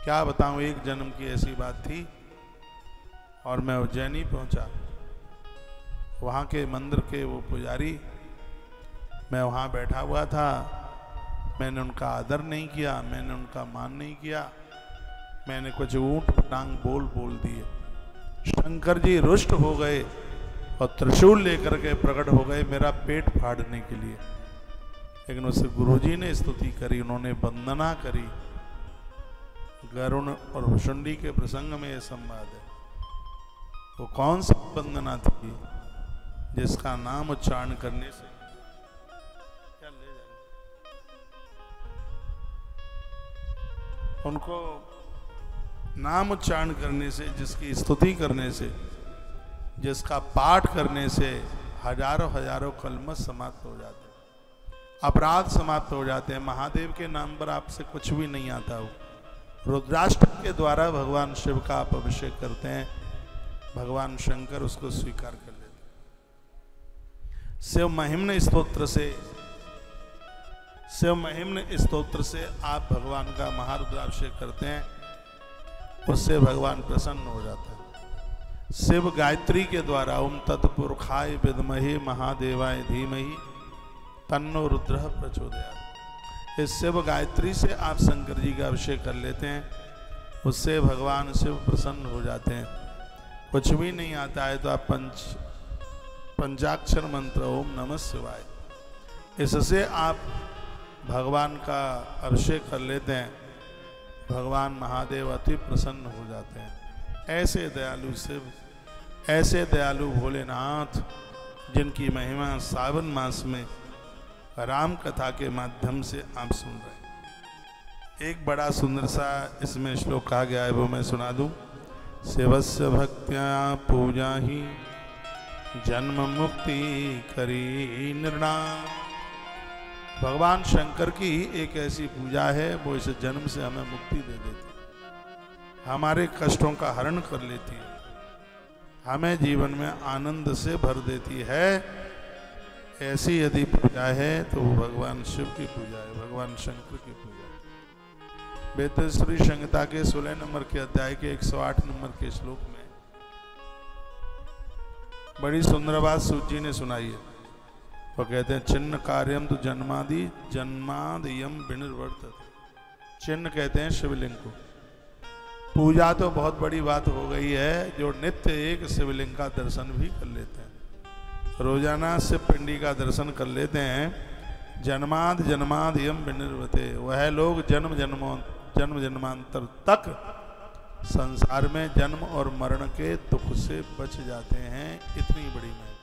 क्या बताऊं, एक जन्म की ऐसी बात थी और मैं उज्जैनी पहुंचा। वहाँ के मंदिर के वो पुजारी, मैं वहाँ बैठा हुआ था, मैंने उनका आदर नहीं किया, मैंने उनका मान नहीं किया, मैंने कुछ ऊंट पटांग बोल दिए। शंकर जी रुष्ट हो गए और त्रिशूल लेकर के प्रकट हो गए मेरा पेट फाड़ने के लिए। लेकिन उससे गुरुजी ने स्तुति करी, उन्होंने वंदना करी। गरुण और भुषुंडी के प्रसंग में यह संवाद है। वो कौन सी वंदना थी जिसका नाम उच्चारण करने से क्या ले जाए, उनको नाम उच्चारण करने से, जिसकी स्तुति करने से, जिसका पाठ करने से हजारों कलमश समाप्त हो जाते हैं, अपराध समाप्त हो जाते हैं। महादेव के नाम पर आपसे कुछ भी नहीं आता हो। रुद्राष्टक के द्वारा भगवान शिव का आप अभिषेक करते हैं, भगवान शंकर उसको स्वीकार कर लेते हैं। शिव महिम्न स्तोत्र से आप भगवान का महारुद्राभिषेक करते हैं, उससे भगवान प्रसन्न हो जाता है। शिव गायत्री के द्वारा ओम तत्पुरुषाय विद्महे महादेवाय धीमहि तन्नो रुद्रः प्रचोदयात्, इस शिव गायत्री से आप शंकर जी का अभिषेक कर लेते हैं, उससे भगवान शिव प्रसन्न हो जाते हैं। कुछ भी नहीं आता है तो आप पंचाक्षर मंत्र ओम नमः शिवाय, इससे आप भगवान का अभिषेक कर लेते हैं, भगवान महादेव अति प्रसन्न हो जाते हैं। ऐसे दयालु शिव, ऐसे दयालु भोलेनाथ, जिनकी महिमा सावन मास में राम कथा के माध्यम से आप सुन रहे हैं। एक बड़ा सुंदर सा इसमें श्लोक कहा गया है, वो मैं सुना दूं। शिवस्य भक्त्या पूजा ही जन्म मुक्ति करी निर्णाम। भगवान शंकर की एक ऐसी पूजा है, वो इस जन्म से हमें मुक्ति दे देती है, हमारे कष्टों का हरण कर लेती है, हमें जीवन में आनंद से भर देती है। ऐसी यदि पूजा है तो वो भगवान शिव की पूजा है, भगवान शंकर की पूजा है। वेदश्री संहिता के 16 नंबर के अध्याय के 108 नंबर के श्लोक में बड़ी सुंदर बात सूत जी ने सुनाई है। वो कहते हैं चिन्ह कार्यम तो जन्मादयम विनिर्वर्तते। चिन्ह कहते हैं शिवलिंग को। पूजा तो बहुत बड़ी बात हो गई है, जो नित्य एक शिवलिंग का दर्शन भी कर लेते हैं, रोजाना शिव पिंडी का दर्शन कर लेते हैं। जन्मादयम विनिर्वर्तते, वह लोग जन्म जन्मांतर तक संसार में जन्म और मरण के दुख से बच जाते हैं। इतनी बड़ी महिमा।